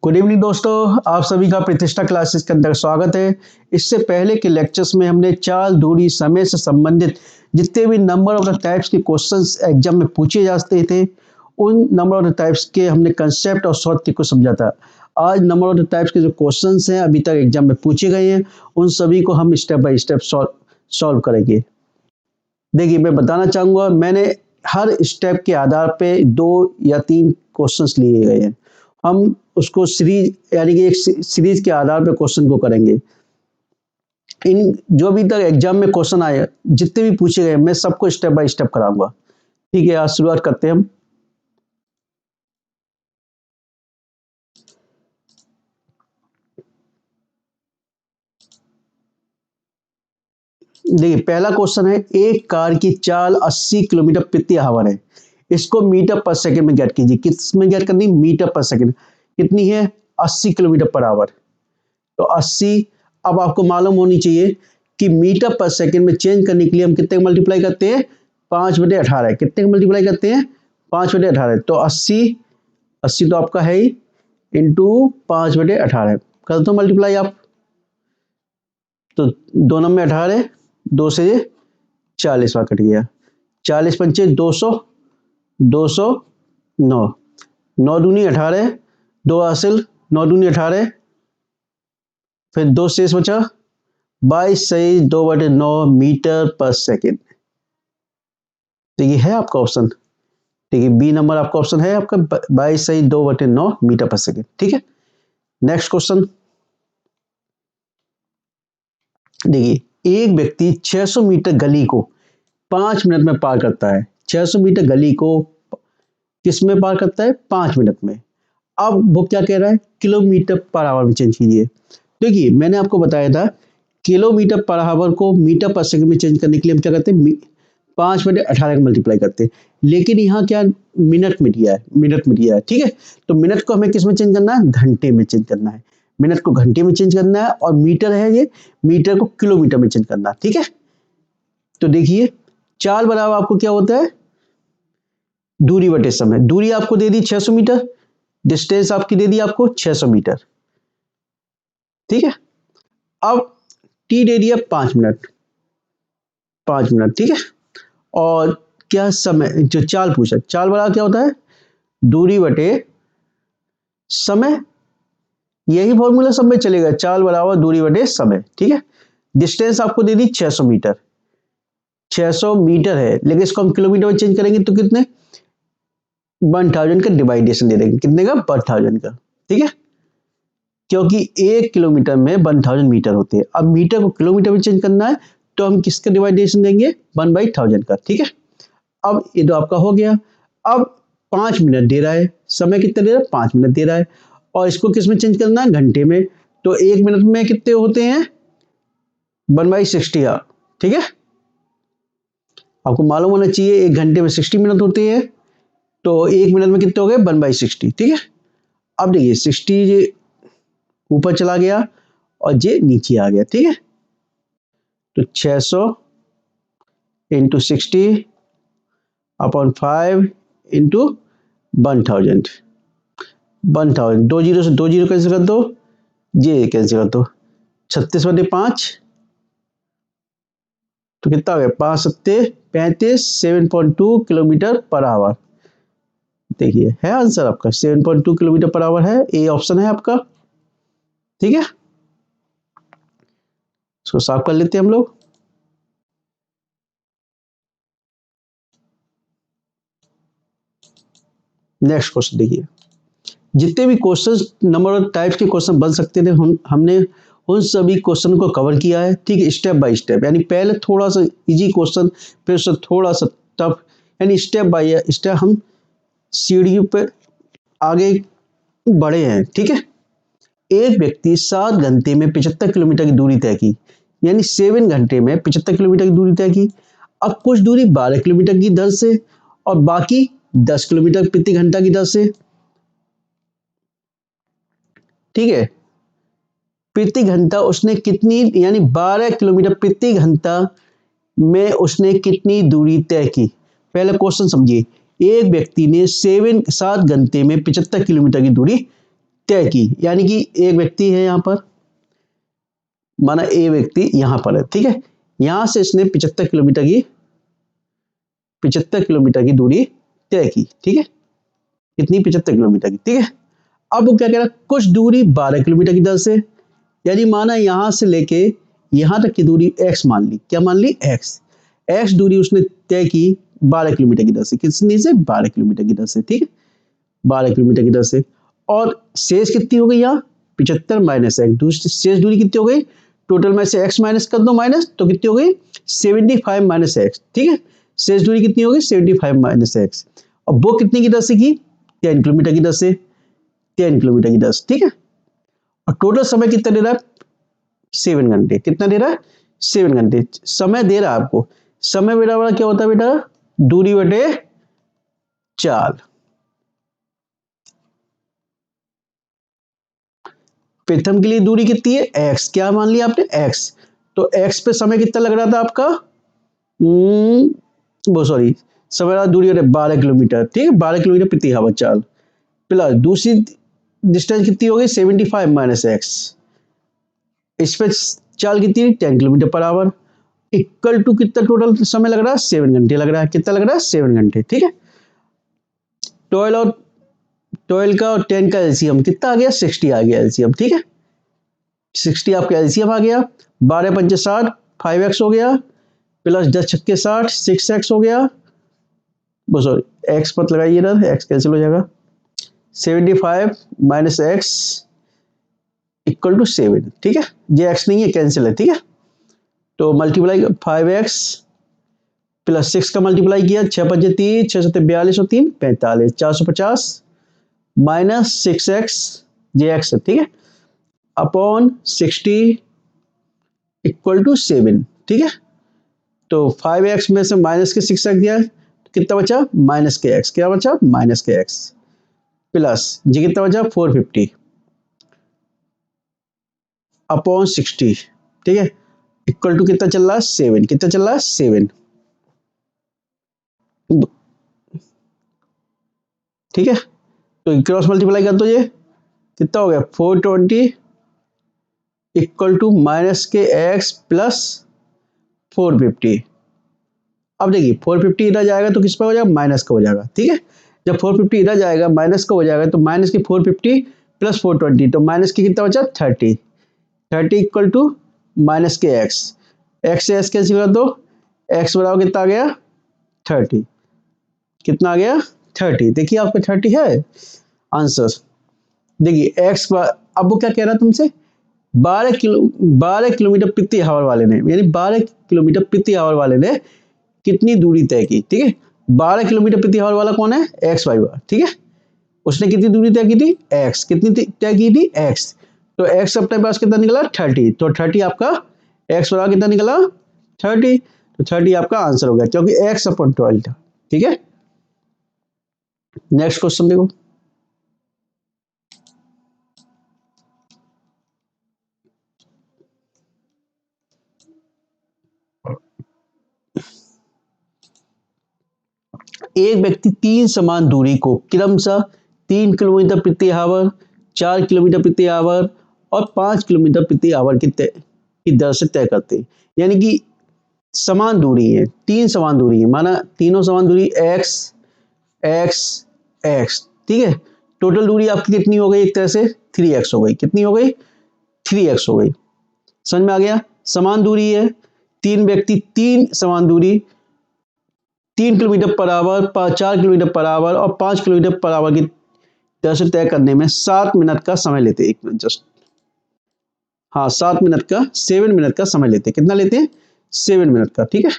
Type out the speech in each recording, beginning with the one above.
Good evening दोस्तों, आप सभी का प्रतिष्ठा क्लासेस के अंदर स्वागत है। इससे पहले के लेक्चर्स में हमने चाल, दूरी, समय से संबंधित जितने भी नंबर ऑफ द टाइप्स के क्वेश्चंस एग्जाम में पूछे जाते थे उन नंबर ऑफ द टाइप्स के हमने कंसेप्ट और शॉर्ट ट्रिक को समझा था। आज नंबर ऑफ द टाइप्स के जो क्वेश्चंस हैं अभी तक एग्जाम में पूछे गए हैं उन सभी को हम स्टेप बाय स्टेप सॉल्व करेंगे। देखिए, मैं बताना चाहूँगा, मैंने हर स्टेप के आधार पे 2 या 3 क्वेश्चंस लिए गए हैं। हम उसको सीरीज यानी कि एक सीरीज के आधार पे क्वेश्चन को करेंगे। इन जो अभी तक एग्जाम में क्वेश्चन आए, जितने भी पूछे गए, मैं सबको स्टेप बाय स्टेप कराऊंगा। ठीक है, आज शुरुआत करते हैं हम। देखिए, पहला क्वेश्चन है, एक कार की चाल 80 किलोमीटर प्रति आवर है। इसको मीटर पर सेकंड में ज्ञात कीजिए। किस में ज्ञात करनी? मीटर पर सेकंड। कितनी है? 80 किलोमीटर पर आवर। तो 80, अब आपको मालूम होनी चाहिए कि मीटर पर सेकंड में चेंज करने के लिए हम कितने मल्टीप्लाई करते हैं? 5/18। कितने मल्टीप्लाई करते हैं? 5/18। तो 80 तो आपका है ही, इंटू 5/18 कर दो मल्टीप्लाई आप। तो 2 नंबर 18, 2 से 40 कट गया। 40 पंचे 200, 209, 9 दूनी 18, 2 हासिल, 9 दूनी 18, फिर 2 शेष बचा, 22 सही 2/9 मीटर पर सेकेंड। तो ये है आपका ऑप्शन। ठीक है, बी नंबर आपका ऑप्शन है आपका 22 सही 2/9 मीटर पर सेकेंड। ठीक है, नेक्स्ट क्वेश्चन देखिए, एक व्यक्ति 600 मीटर गली को 5 मिनट में पार करता है। 600 मीटर गली को किस में पार करता है? 5 मिनट में। अब वो क्या कह रहा है? किलोमीटर पर आवर में चेंज कीजिए। देखिए, मैंने आपको बताया था किलोमीटर पर आवर को मीटर पर सेकंड में चेंज करने के लिए हम क्या करते हैं? 5/18 मल्टीप्लाई करते हैं। लेकिन यहाँ क्या मिनट में दिया है? मिनट में दिया है। ठीक है, तो मिनट को हमें किस में चेंज करना है? घंटे में चेंज करना है। मिनट को घंटे में चेंज करना है और मीटर है ये, मीटर को किलोमीटर में चेंज करना है। ठीक है, तो देखिए, चाल बराबर आपको क्या होता है? दूरी बटे समय। दूरी आपको दे दी 600 मीटर, डिस्टेंस आपकी दे दी आपको 600 मीटर। ठीक है, अब टी दे दिया 5 मिनट। 5 मिनट, ठीक है। और क्या समय, जो चाल पूछा, चाल बराबर क्या होता है? दूरी बटे समय। यही फॉर्मूला सब में चलेगा, चाल बराबर दूरी बटे समय। ठीक है, डिस्टेंस आपको दे दी 600 मीटर। 600 मीटर है, लेकिन इसको हम किलोमीटर में चेंज करेंगे तो कितने? 1000 का डिवाइडेशन दे देंगे। कितने का? 1000 का। ठीक है, क्योंकि 1 किलोमीटर में 1000 मीटर होते हैं। अब मीटर को किलोमीटर में चेंज करना है तो हम किसका डिवाइडेशन देंगे? 1/1000 का। ठीक है, अब ये तो आपका हो गया। अब 5 मिनट दे रहा है, समय कितना दे रहा है? 5 मिनट दे रहा है, और इसको किस में चेंज करना है? घंटे में। तो 1 मिनट में कितने होते हैं? 1/60। ठीक है, आपको मालूम होना चाहिए 1 घंटे में 60 मिनट होते हैं, तो 1 मिनट में कितने हो गए? 1/60। ठीक है, अब देखिए 60 ऊपर चला गया और ये नीचे आ गया। ठीक है, तो 600 इंटू 60/5 इंटू 1000। 1000, 2 जीरो से 2 जीरो कैंसिल कर दो, ये कैंसिल कर दो। 36/5 तो कितना हो गया? 5 सत्ते 35, 7.2 किलोमीटर पर आवर। देखिए, है आंसर आपका 7.2 किलोमीटर पर आवर है। ए ऑप्शन है आपका। ठीक है, इसको साफ कर लेते हैं हम लोग। नेक्स्ट क्वेश्चन देखिए, जितने भी क्वेश्चंस नंबर ऑफ टाइप्स के क्वेश्चन बन सकते थे हमने उन सभी क्वेश्चन को कवर किया है। ठीक है, स्टेप बाय स्टेप, यानी पहले थोड़ा सा इजी क्वेश्चन, फिर उससे थोड़ा सा टफ, यानी स्टेप बाय स्टेप हम सीढ़ी पे आगे बढ़े हैं। ठीक है, एक व्यक्ति 7 घंटे में 75 किलोमीटर की दूरी तय की, यानी 7 घंटे में 75 किलोमीटर की दूरी तय की। अब कुछ दूरी 12 किलोमीटर की दर से और बाकी 10 किलोमीटर प्रति घंटा की दर से। ठीक है, प्रति घंटा उसने कितनी, यानी 12 किलोमीटर प्रति घंटा में उसने कितनी दूरी तय की? पहले क्वेश्चन समझिए। एक व्यक्ति ने 7 घंटे में 75 किलोमीटर की दूरी तय की, यानी कि एक व्यक्ति है यहाँ पर, माना ए व्यक्ति यहाँ पर है, ठीक है, यहाँ से इसने 75 किलोमीटर की दूरी तय की, ठीक है, कितनी 75 किलोमीटर की, ठीक है। अब वो क्या कह रहा है, कुछ दूरी 12 किलोमीटर की दर से, यानी माना यहाँ से लेके यहाँ तक की दूरी x मान ली, क्या मान ली, x दूरी उसने तय की 12 किलोमीटर की दर से, कितनी से, 12 किलोमीटर की दर से, ठीक है, 12 किलोमीटर की दर से। और शेष कितनी हो गई यहाँ, 75 माइनस एक्स, दूसरी शेष दूरी कितनी हो गई, टोटल में से x माइनस कर दो माइनस, तो कितनी हो गई 75 माइनस एक्स, ठीक है, शेष दूरी कितनी हो गई 75 माइनस एक्स। और वो कितनी की दर से की, 10 किलोमीटर की दर से, 10 किलोमीटर की दर से, ठीक है। और टोटल समय कितना दे रहा है, 7 घंटे, कितना दे रहा है, 7 घंटे समय दे रहा है आपको। समय बराबर क्या होता है बेटा, दूरी बटे चाल। प्रथम के लिए दूरी कितनी है, x, क्या मान लिया आपने, x, तो x पे समय कितना लग रहा था आपका, वो सॉरी, समय दूरी बटे 12 किलोमीटर, ठीक है, 12 किलोमीटर प्रति आवर चाल, प्लस दूसरी डिस्टेंस कितनी हो गई 75 माइनस एक्स, इस पे चाल कितनी 10 kilometre per hour, equal to कितना टोटल समय लग रहा है, 7 घंटे लग रहा है, कितना लग रहा है, 7 घंटे, ठीक है। 12 का और 10 का एलसीएम कितना आ गया, 60 आ गया एलसीएम, ठीक है, 60 आपका एलसीएम आ गया, 12 पंचे 60, 5x हो गया, प्लस 10 छक्के 60, 6x हो गया, वो सॉरी x मत लगाइए ना, x कैंसिल हो जाएगा, 75 माइनस एक्स इक्वल टू 7, ठीक है, ये x नहीं है, कैंसिल है, ठीक है। तो मल्टीप्लाई 5x प्लस 6 का मल्टीप्लाई किया, 6 पंजे 30, 6 सत्ते 42 और 3 45, 450 माइनस 6x, जे एक्स है, ठीक है, अपॉन 60 इक्वल टू 7, ठीक है। तो 5x में से माइनस के 6 रख दिया, तो कितना बचा, माइनस के x, क्या बचा, माइनस के x, प्लस जी कितना बचा 450 अपॉन 60, ठीक है, इक्वल टू कितना चल रहा है 7, कितना चल रहा है 7, ठीक है। तो क्रॉस मल्टीप्लाई कर दो, ये कितना हो गया 420 इक्वल टू माइनस के x प्लस 450। अब देखिए 450 इधर जाएगा तो किस पर हो जाएगा, माइनस का हो जाएगा, ठीक है। जब 450 इधर जाएगा माइनस का हो जाएगा, तो माइनस की 450 प्लस 420, तो माइनस की कितना बचा 30 इक्वल टू माइनस के x से x कैंसिल कर दो, x बराबर कितना आ गया 30, कितना आ गया 30, देखिए आपका 30 है आंसर। देखिए x अब वो क्या कह रहा है तुमसे, 12 किलोमीटर प्रति आवर वाले ने, यानी 12 किलोमीटर प्रति आवर वाले ने कितनी दूरी तय की, ठीक है। 12 किलोमीटर प्रति आवर वाला कौन है, एक्स वाई वाला, ठीक है। उसने कितनी दूरी तय की थी, एक्स, कितनी तय की थी एक्स, तो एक्स अपने पास कितना निकला 30, तो 30 आपका एक्स बराबर कितना निकला 30, तो 30 आपका आंसर हो गया, क्योंकि एक्स अपॉन 12 था, ठीक है। नेक्स्ट क्वेश्चन देखो, एक व्यक्ति 3 समान दूरी को क्रमशः 3 किलोमीटर प्रति आवर, 4 किलोमीटर प्रति आवर और 5 किलोमीटर प्रति आवर की दर से तय करते हैं, यानी कि समान दूरी है, 3 समान दूरी है, माना तीनों समान दूरी x x x, ठीक है। टोटल दूरी आपकी कितनी हो गई, एक तरह से 3x हो गई, कितनी हो गई 3x हो गई, समझ में आ गया। समान दूरी है, 3 व्यक्ति 3 समान दूरी 3 kilometre per our, 4 kilometre per our और 5 किलोमीटर पर आवर की दर से तय करने में 7 मिनट का समय लेते हैं, 1 मिनट जस्ट, हाँ 7 मिनट का 7 मिनट का समय लेते हैं, कितना लेते हैं 7 मिनट का, ठीक है।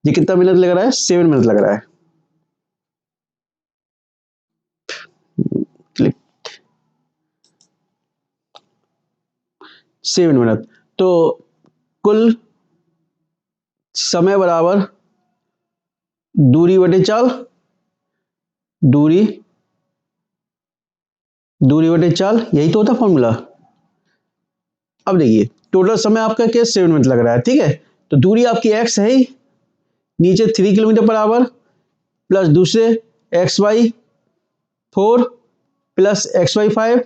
ये कितना मिनट लग रहा है, 7 मिनट लग रहा है, क्लिक 7 मिनट, तो कुल समय बराबर दूरी बटे चाल, दूरी बटे चाल, यही तो होता फॉर्मूला। अब देखिए टोटल समय आपका क्या 7 मिनट लग रहा है, ठीक है, तो दूरी आपकी x है ही, नीचे 3 किलोमीटर पर आवर प्लस दूसरे एक्स वाई 4 प्लस XY5,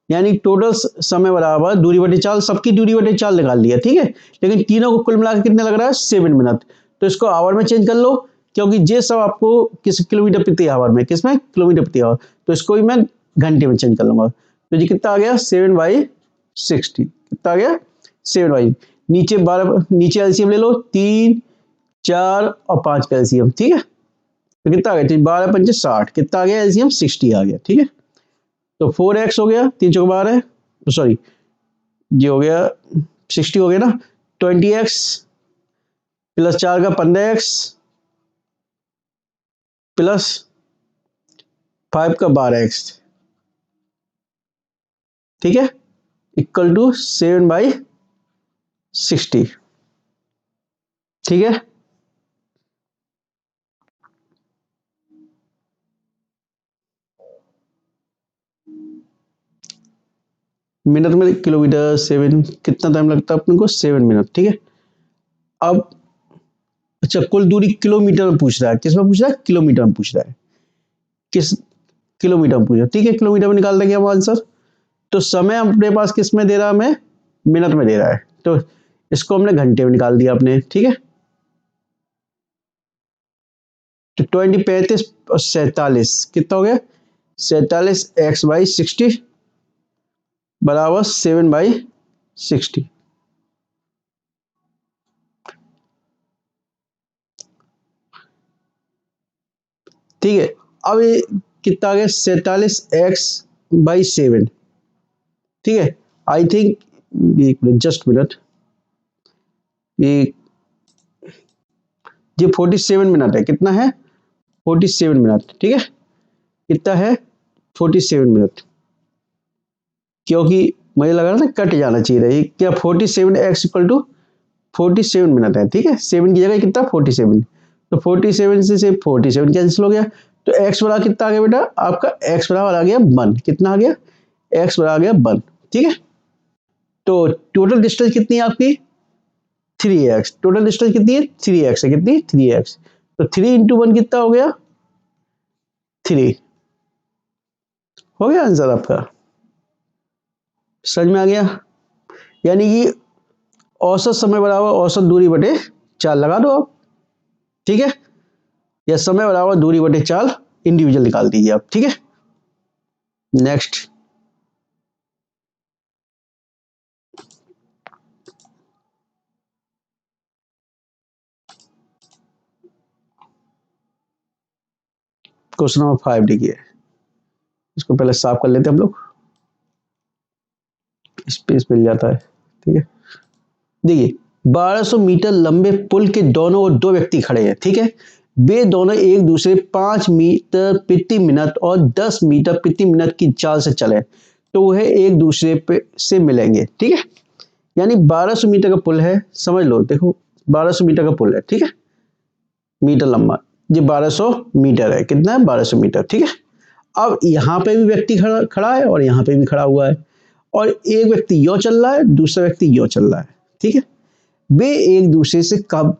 यानी टोटल समय बराबर दूरी बटे चाल, सबकी दूरी बटे चाल निकाल लिया, ठीक है। लेकिन तीनों को कुल मिलाकर कितने लग रहा है 7 मिनट। तो इसको आवर में चेंज कर लो, क्योंकि ये सब आपको किस किलोमीटर प्रति आवर में, किसमें किलोमीटर प्रति आवर, तो इसको भी मैं घंटे में चेंज कर लूंगा। तो ये कितना आ गया 7/60, कितना आ गया 7/, नीचे 12, नीचे एलसीएम ले लो 3, 4 और 5 का एलसीएम, ठीक है। तो कितना आ गया 12×5 = 60, कितना आ गया एलसीएम 60 आ गया, ठीक है। तो 4x हो गया, 3 चौके 12, सॉरी ये हो गया 60 हो गया ना, 20x प्लस 4 का 15x प्लस 5 का 12x, ठीक है, इक्वल टू 7/60, ठीक है। मिनट में किलोमीटर 7, कितना टाइम लगता है अपने को 7 मिनट, ठीक है। अब अच्छा कुल दूरी किलोमीटर में पूछ रहा है, किस में पूछ रहा है, किलोमीटर में पूछ रहा है, किस किलोमीटर में पूछ रहा है, ठीक है। किलोमीटर में निकाल देंगे हम आंसर। तो समय अपने पास किस में दे रहा है, हमें मिनट में दे रहा है, तो इसको हमने घंटे में निकाल दिया अपने, ठीक है। तो 20, 35 और 47 कितना हो गया 47x/60 बराबर 7/60, ठीक है। अब ये कितना आ गया 47x/7, ठीक है। आई थिंक जस्ट मिनट, ये 47 मिनट है, कितना है 47 मिनट, ठीक है। कितना है 47 मिनट, क्योंकि मुझे लगा ना कट जाना चाहिए, क्या 47x = 47 मिनट है, ठीक है। 7 की जगह कितना 47, तो 47 से 47 कैंसिल हो गया, तो x बराबर कितना आ गया बेटा आपका, x बराबर आ गया 1, कितना आ गया x बराबर आ गया 1, ठीक है। तो टोटल डिस्टेंस कितनी है आपकी 3x, टोटल डिस्टेंस कितनी है 3x है, कितनी 3x, तो 3 × 1 कितना हो गया 3, हो गया आंसर आपका, समझ में आ गया। यानी कि औसत समय बराबर औसत दूरी बटे चाल लगा दो आप, ठीक है, या समय बराबर दूरी बटे चाल इंडिविजुअल निकाल दीजिए आप, ठीक है। नेक्स्ट क्वेश्चन नंबर 5 देखिए, इसको पहले साफ कर लेते हैं हम लोग, स्पेस मिल जाता है, ठीक है। देखिए 1200 मीटर लंबे पुल के दोनों ओर 2 व्यक्ति खड़े हैं, ठीक है। वे दोनों एक दूसरे 5 मीटर प्रति मिनट और 10 मीटर प्रति मिनट की चाल से चले, तो वह एक दूसरे पे से मिलेंगे, ठीक है। यानी 1200 मीटर का पुल है, समझ लो, देखो 1200 मीटर का पुल है, ठीक है, मीटर लंबा, ये 1200 मीटर है, कितना है 1200 मीटर, ठीक है। अब यहाँ पे भी व्यक्ति खड़ा है और यहाँ पे भी खड़ा हुआ है, और एक व्यक्ति यो चल रहा है, दूसरा व्यक्ति यो चल रहा है, ठीक है। वे एक दूसरे से कब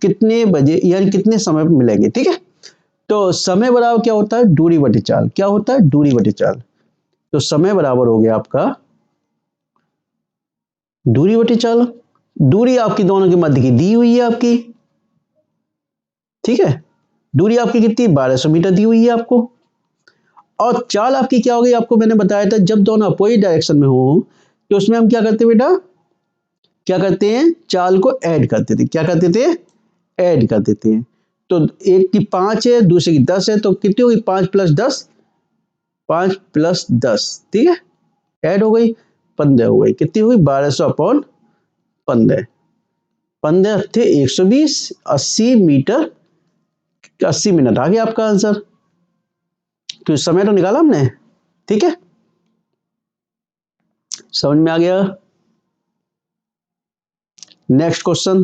कितने बजे यानी कितने समय पर मिलेंगे, ठीक है। तो समय बराबर क्या होता है दूरी बटे चाल, क्या होता है दूरी बटे चाल, तो समय बराबर हो गया आपका दूरी बटे चाल, दूरी आपकी दोनों के मध्य की दी हुई है आपकी, ठीक है। दूरी आपकी कितनी 1200 मीटर दी हुई है आपको, और चाल आपकी क्या होगी आपको मैंने बताया था, जब दोनों अपोजिट डायरेक्शन में हो तो उसमें हम क्या करते हैं बेटा, क्या करते हैं चाल को ऐड करते थे, क्या करते थे ऐड कर देते हैं। तो एक की 5 है दूसरे की 10 है, तो कितनी होगी 5 + 10, 5 + 10, ठीक है, ऐड हो गई 15 हो गई, कितनी हुई 1200/15, 15 थे 120, 80 मीटर 80 मिनट आ गया आपका आंसर, तो समय तो निकाला हमने, ठीक है, समझ में आ गया। नेक्स्ट क्वेश्चन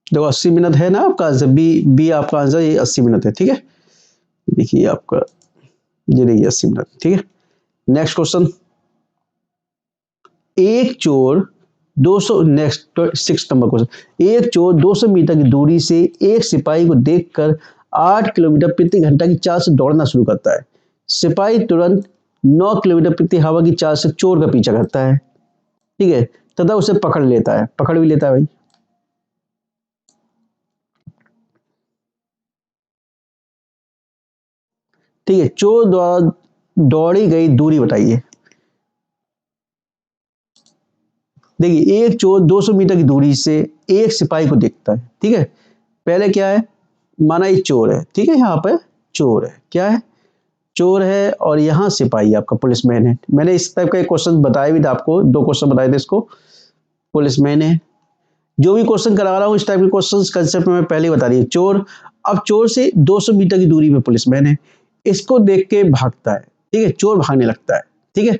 देखो 80 मिनट है ना आपका आंसर, बी आपका आंसर, ये 80 मिनट है, ठीक है। देखिए आपका ये देखिए 80 मिनट, ठीक है। नेक्स्ट क्वेश्चन, एक चोर 200, नेक्स्ट 6 नंबर क्वेश्चन, एक चोर 200 मीटर की दूरी से एक सिपाही को देखकर 8 किलोमीटर प्रति घंटा की चाल से दौड़ना शुरू करता है। सिपाही तुरंत 9 किलोमीटर प्रति हवा की चाल से चोर का पीछा करता है, ठीक है, तथा उसे पकड़ लेता है, पकड़ भी लेता है भाई। ठीक है, चोर द्वारा दौड़ी गई दूरी बताइए। देखिए, एक चोर 200 मीटर की दूरी से एक सिपाही को देखता है, ठीक है। पहले क्या है, माना ये चोर है, ठीक है, यहाँ पर चोर है, क्या है, चोर है, और यहाँ सिपाही आपका पुलिसमैन है। मैंने इस टाइप का एक क्वेश्चन बताया भी था आपको, 2 क्वेश्चन बताए थे इसको। पुलिसमैन है, जो भी क्वेश्चन करा रहा हूँ इस टाइप के क्वेश्चन कंसेप्ट में मैं पहले ही बता रही हूँ। चोर, अब चोर से 200 मीटर की दूरी पे पुलिसमैन है, इसको देख के भागता है, ठीक है, चोर भागने लगता है, ठीक है,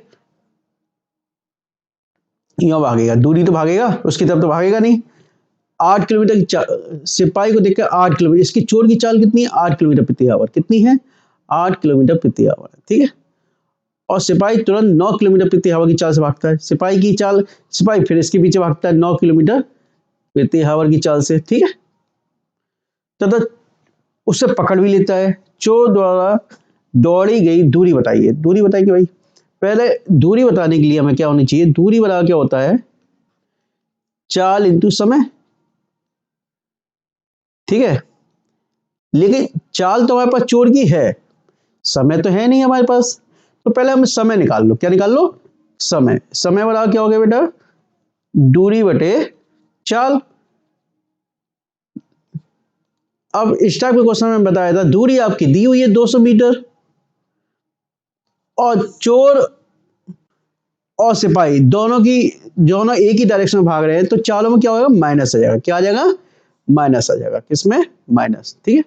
यूं भागेगा, दूरी तो भागेगा, उसकी तरफ तो भागेगा नहीं। 8 किलोमीटर की सिपाही को देखकर 8 किलोमीटर, इसकी चोर की चाल कितनी है, 8 किलोमीटर प्रति आवर, कितनी है, 8 किलोमीटर प्रति आवर, ठीक है। और सिपाही तुरंत 9 किलोमीटर प्रति आवर की चाल से भागता है। सिपाही की चाल, सिपाही फिर इसके पीछे भागता है 9 किलोमीटर प्रति आवर की चाल से, ठीक है, तथा उसे पकड़ भी लेता है। चोर द्वारा दौड़ी गई दूरी बताइए, दूरी बताइए भाई। पहले दूरी बताने के लिए हमें क्या होनी चाहिए, दूरी बराबर क्या होता है, चाल इंटू समय, ठीक है। लेकिन चाल तो हमारे पास चोर की है, समय तो है नहीं हमारे पास, तो पहले हम समय निकाल लो, क्या निकाल लो, समय। समय बराबर क्या हो गया बेटा, दूरी बटे चाल। अब इस टाइप के क्वेश्चन में बताया था, दूरी आपकी दी हुई है 200 मीटर, और चोर और सिपाही दोनों एक ही डायरेक्शन में भाग रहे हैं, तो चालों में क्या होगा, माइनस आ जाएगा, क्या आ जाएगा, माइनस आ जाएगा, किसमें, माइनस, ठीक है,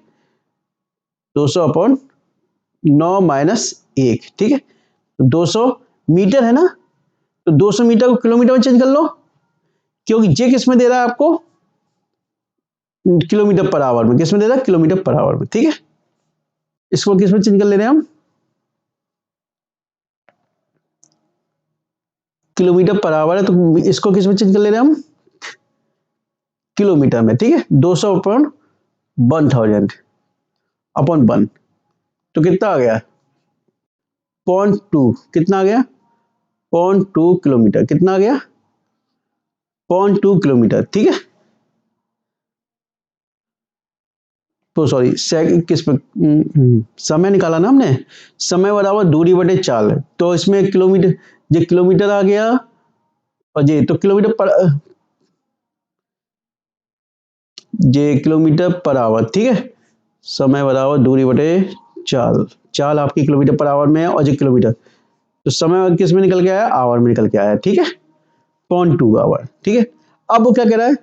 200/9 माइनस 1, ठीक है। तो 200 मीटर है ना, तो 200 मीटर को किलोमीटर में चेंज कर लो, क्योंकि जे किस में दे रहा है आपको, किलोमीटर पर आवर में, किस में दे रहा है, किलोमीटर पर आवर में, ठीक है। इसको किस में चेंज कर ले रहे हैं हम, किलोमीटर पर आवर है, तो इसको किस में चेंज कर ले रहे हैं हम, किलोमीटर में, ठीक है। 200/1000/1, तो कितना आ गया, 0.2, कितना आ गया, 0.2 किलोमीटर, कितना आ गया, 0.2 किलोमीटर, ठीक है। तो सॉरी, किस पे समय निकाला ना हमने, समय बराबर दूरी बटे चाल, तो इसमें किलोमीटर, ये किलोमीटर आ गया, और ये तो किलोमीटर पर, ये किलोमीटर पर आवर, ठीक है। समय बराबर दूरी बटे चाल, चाल आपकी किलोमीटर पर आवर में है, और ये किलोमीटर, तो समय किस में निकल के आया, आवर में निकल के आया, ठीक है, 0.2 आवर, ठीक है। अब वो क्या कह रहा है,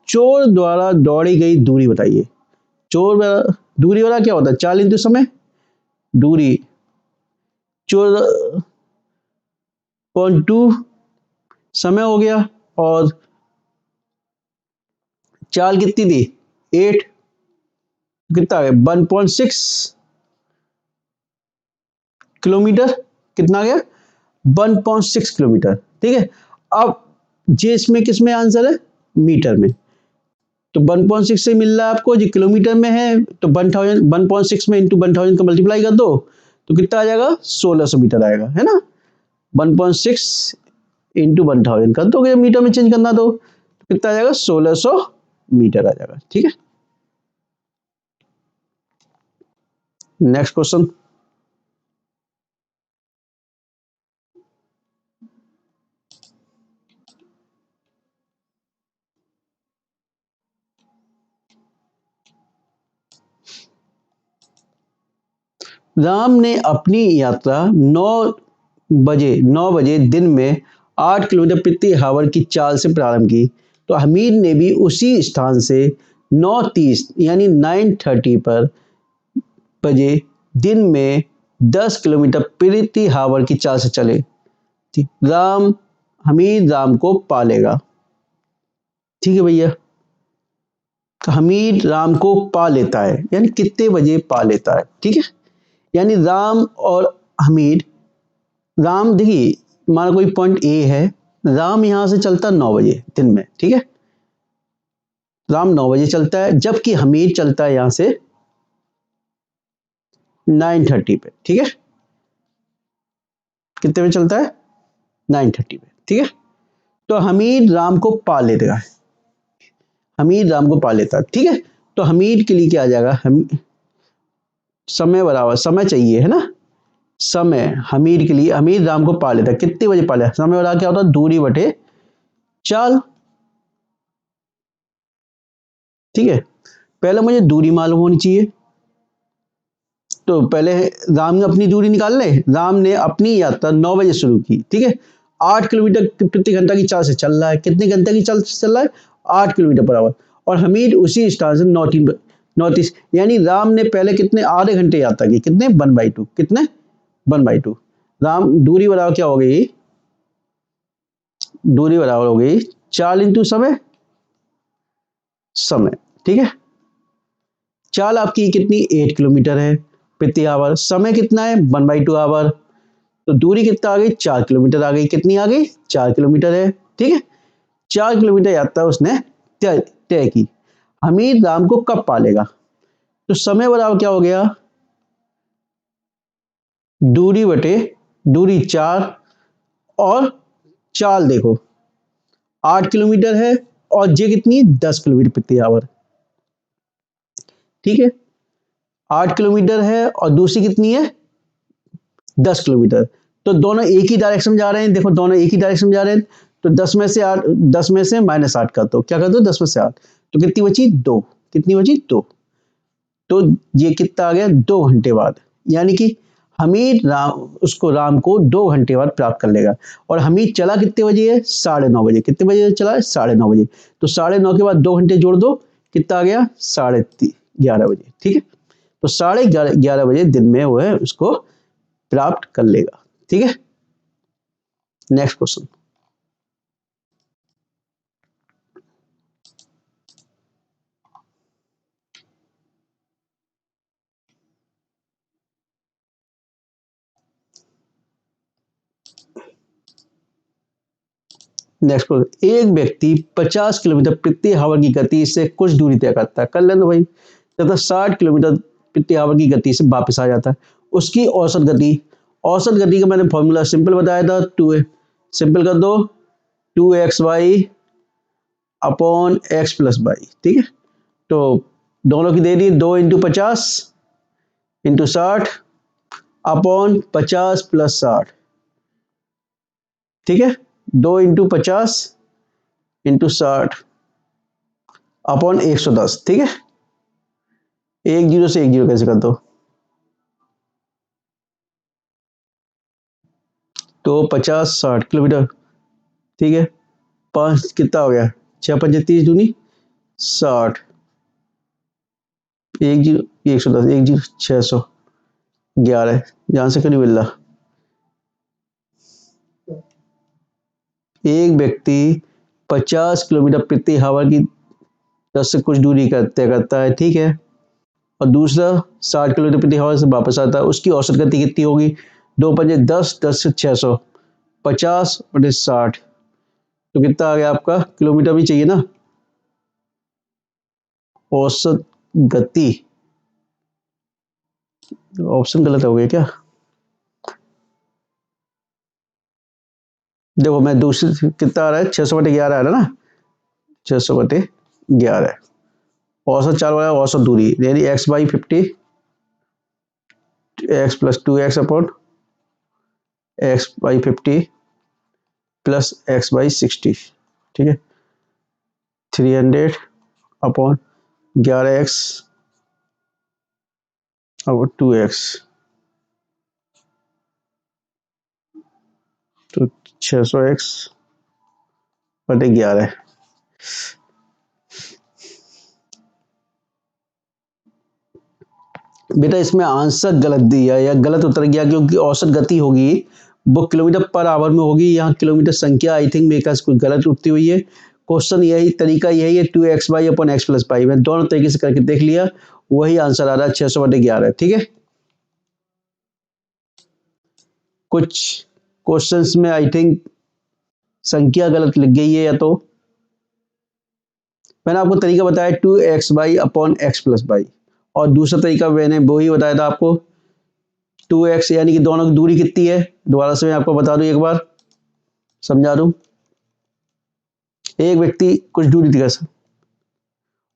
चोर द्वारा दौड़ी गई दूरी बताइए। चोर दूरी वाला क्या होता है, चाल इंटू समय, दूरी, चोर 0.2 समय हो गया, और चाल कितनी थी, 8, कितना है, 1.6 किलोमीटर, कितना गया, 1.6 किलोमीटर, ठीक है। अब जे इसमें किसमें आंसर है, मीटर में, तो 1.6 से मिल रहा है आपको, जो किलोमीटर में है, तो 1000, 1.6 में इंटू 1000 का मल्टीप्लाई कर दो, तो कितना आ जाएगा, 1600 मीटर आएगा, है ना। 1.6 इंटू 1000 कर दोगे, मीटर में चेंज करना, तो कितना आ जाएगा, 1600 मीटर आ जाएगा, ठीक है। नेक्स्ट क्वेश्चन, राम ने अपनी यात्रा 9 बजे दिन में 8 किलोमीटर प्रति आवर की चाल से प्रारंभ की, तो हमीद ने भी उसी स्थान से 9:30 यानी 9:30 पर बजे दिन में 10 किलोमीटर प्रति आवर की चाल से चले। हमीद राम को पालेगा, ठीक है भैया। तो हमीद राम को पा लेता है, यानी कितने बजे पा लेता है, ठीक है। यानी राम और हमीद, राम देखिए, हमारा कोई पॉइंट ए है, राम यहां से चलता 9 बजे दिन में, ठीक है, राम 9 बजे चलता है, जबकि हमीद चलता है यहां से 9:30 पे, ठीक है। कितने पे चलता है? 9:30 पे, ठीक है। तो हमीद राम को पा लेता है, हमीद राम को पा लेता है, ठीक है। तो हमीद के लिए क्या आ जाएगा? हम समय बराबर, समय चाहिए है ना, समय हमीद के लिए, हमीद राम को पा लेता है, कितने बजे पा लेता? समय बराबर क्या होता है? दूरी बटे चाल, ठीक है। पहले मुझे दूरी मालूम होनी चाहिए, तो पहले राम ने अपनी दूरी निकाल ले। राम ने अपनी यात्रा 9 बजे शुरू की, ठीक है। 8 किलोमीटर प्रति घंटा की चाल से चल रहा है। कितने घंटे की चाल से चल रहा है? 8 किलोमीटर पर आवर। और हमीद उसी स्थान से 9:30, यानी राम ने पहले कितने आधे घंटे यात्रा की, कितने 1/2, कितने 1/2। राम दूरी बराबर क्या हो गई? दूरी बराबर हो गई चाल इंटू समय, समय, ठीक है। चाल आपकी कितनी? 8 किलोमीटर है प्रति आवर। समय कितना है? 1/2 आवर। तो दूरी कितना आ गई? 4 किलोमीटर आ गई। कितनी आ गई? 4 किलोमीटर है, ठीक है। 4 किलोमीटर यात्रा उसने तय की। हमीद राम को कब पालेगा? तो समय बराबर क्या हो गया? दूरी बटे दूरी 4, और चाल देखो 8 किलोमीटर है, और जे कितनी? 10 किलोमीटर प्रति आवर, ठीक है। 8 किलोमीटर है और दूसरी कितनी है? 10 किलोमीटर। तो दोनों एक ही डायरेक्शन में जा रहे हैं, देखो दोनों एक ही डायरेक्शन में जा रहे हैं। तो 10 में से 8, 10 में से -8 कर दो, क्या कर दो? 10 में से 8, तो कितनी बची? 2। कितनी बची? 2। तो ये कितना आ गया? 2 घंटे बाद, यानी कि हमीद राम उसको राम को 2 घंटे बाद प्राप्त कर लेगा। और हमीद चला कितने बजे है? 9:30 बजे। कितने बजे चला है? 9:30 बजे। तो 9:30 के बाद 2 घंटे जोड़ दो, कितना आ गया? 11:30 बजे, ठीक है। तो 11:30 बजे दिन में वो है उसको प्राप्त कर लेगा, ठीक है। Next question. नेक्स्ट क्वेश्चन, एक व्यक्ति 50 किलोमीटर प्रति आवर की गति से कुछ दूरी तय करता है, कर लेना भाई, तथा 60 किलोमीटर प्रति आवर की गति से वापस आ जाता है। उसकी औसत गति, औसत गति का मैंने फॉर्मूला सिंपल बताया था, 2 सिंपल कर दो, 2xy upon x plus Y, ठीक है। तो दोनों की दे दी, 2 इंटू 50 इंटू 60 अपॉन 50 प्लस 60, ठीक है। 2 इंटू 50 इंटू 60 अपॉन 110, ठीक है। 1 0 से 1 0 कैसे कर दो? तो 50 60 किलोमीटर, ठीक है। 5 कितना हो गया? 6 5 30 दूनी 60, 1 0 110, 1 0 611, जहां से क्यों नहीं मिल रहा? एक व्यक्ति 50 किलोमीटर प्रति आवर की 10 से कुछ दूरी तय करता है, ठीक है। और दूसरा 60 किलोमीटर प्रति आवर से वापस आता है, उसकी औसत गति कितनी होगी? 2 5 10, 10 से 600, 50 बटे 60, तो कितना आ गया आपका? किलोमीटर भी चाहिए ना। औसत गति, ऑप्शन गलत हो गया क्या? देखो मैं दूसरी कितना आ रहा है? 600/11 आ रहा है ना, 600/11। औसत चाल वाला औसत दूरी, यानी x/50, x plus 2x upon x/50 plus x/60, ठीक है। 300 अपॉन 11x अपॉन 2x, तो 600x/11। बेटा इसमें आंसर गलत दिया या गलत उत्तर गया, क्योंकि औसत गति होगी वो किलोमीटर पर आवर में होगी, यहाँ किलोमीटर संख्या आई थिंक मेरे पास कुछ गलत उठती हुई है। क्वेश्चन यही तरीका यही है, 2xy upon x plus Y, मैं दोनों तरीके से करके देख लिया, वही आंसर आ रहा है 600/11, ठीक है। कुछ क्वेश्चंस में आई थिंक संख्या गलत लिख गई है, या तो मैंने आपको तरीका बताया 2xy upon x plus Y, और दूसरा तरीका मैंने वो ही बताया था आपको 2x, यानी कि दोनों की दूरी कितनी है, दोबारा से मैं आपको बता दूं, एक बार समझा दूं। एक व्यक्ति कुछ दूरी तय कर,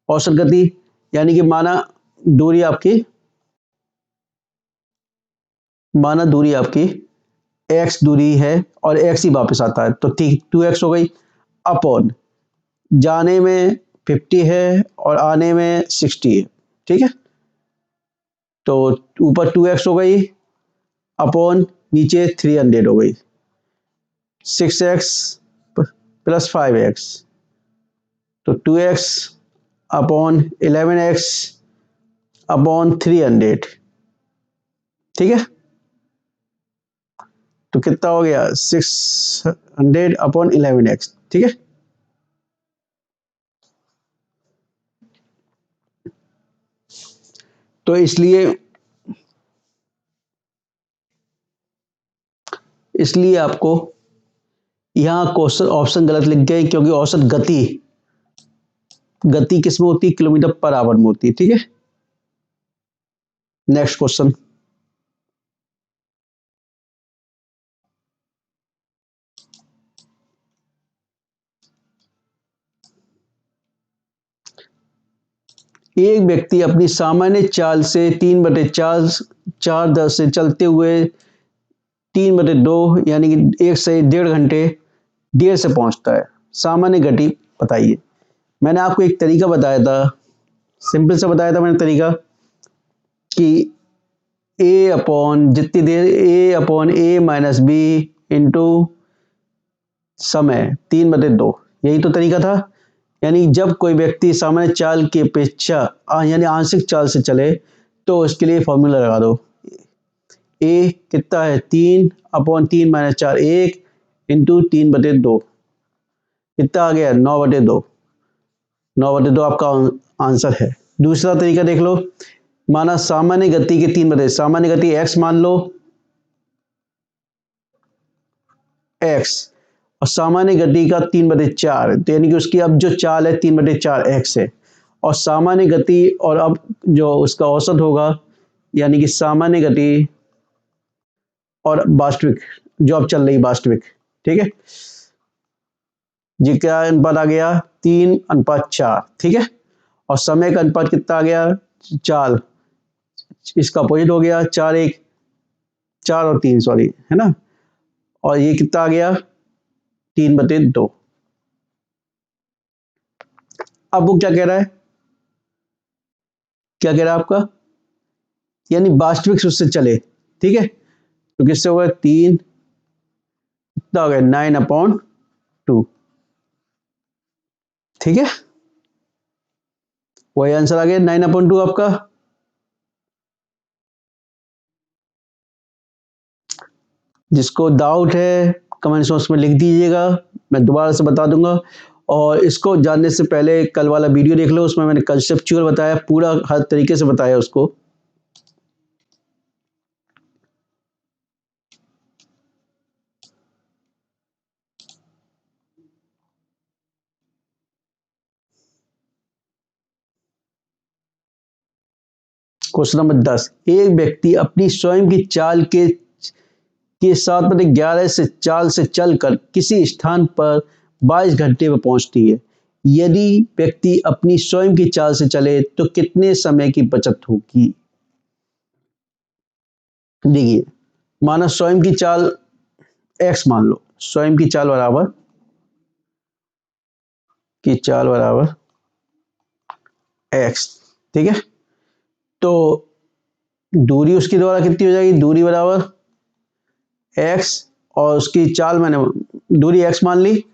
औसत गति, यानी कि माना दूरी आपकी x दूरी है और x ही वापस आता है, तो ठीक 2x हो गई, अपॉन जाने में 50 है और आने में 60 है, ठीक है। तो ऊपर 2x हो गई, अपॉन नीचे 300 हो गई, 6x प्लस 5x, तो 2x अपॉन 11x अपॉन 300, ठीक है। तो कितना हो गया, 600 अपॉन 11x, ठीक है। तो इसलिए आपको यहाँ क्वेश्चन ऑप्शन गलत लिख गए, क्योंकि औसत गति किस में होती है, किलोमीटर पर आवर में होती है, ठीक है। नेक्स्ट क्वेश्चन, एक व्यक्ति अपनी सामान्य चाल से 3/4 चार दर से चलते हुए 3/2 यानी कि 1 से 1.5 घंटे देर से पहुंचता है, सामान्य गति बताइए। मैंने आपको एक तरीका बताया था, सिंपल से बताया था मैंने तरीका, कि a upon a minus b into समय 3/2, यही तो तरीका था। यानी जब कोई व्यक्ति सामान्य चाल की अपेक्षा यानी आंशिक चाल से चले तो उसके लिए फॉर्मूला लगा दो, ए कितना है 3/3 - 4 1 इंटू 3/2, कितना आ गया 9/2, 9/2 आपका आंसर है। दूसरा तरीका देख लो, माना सामान्य गति के 3/, सामान्य गति x मान लो, x, और सामान्य गति का 3/4, तो यानी कि उसकी अब जो चाल है 3/4 x है, और सामान्य गति और अब जो उसका औसत होगा, यानी कि सामान्य गति और वास्तविक जो अब चल रही वास्तविक, ठीक है, जी क्या अनुपात आ गया 3/4, ठीक है। और समय का अनुपात कितना आ गया 4, इसका अपोजिट हो गया 4 और 3, सॉरी, है ना। और ये कितना आ गया 3/2। अब वो क्या कह रहा है, क्या कह रहा है आपका, यानी वास्तविक सूत्र से चले, ठीक है। तो किससे होगा 3, कितना हो गया 9/2, ठीक है। वही आंसर आ गया 9/2 आपका। जिसको डाउट है कमेंट बॉक्स में लिख दीजिएगा, मैं दोबारा से बता दूंगा। और इसको जानने से पहले कल वाला वीडियो देख लो, उसमें मैंने कंसेप्चुअल बताया, पूरा हर तरीके से बताया उसको। क्वेश्चन नंबर 10, एक व्यक्ति अपनी स्वयं की चाल के 7/11 से चाल से चलकर किसी स्थान पर 22 घंटे में पहुंचती है। यदि व्यक्ति अपनी स्वयं की चाल से चले तो कितने समय की बचत होगी। देखिए, माना स्वयं की चाल x मान लो, स्वयं की चाल बराबर x, ठीक है। तो दूरी उसके द्वारा कितनी हो जाएगी, दूरी बराबर x, और उसकी चाल मैंने दूरी x मान ली,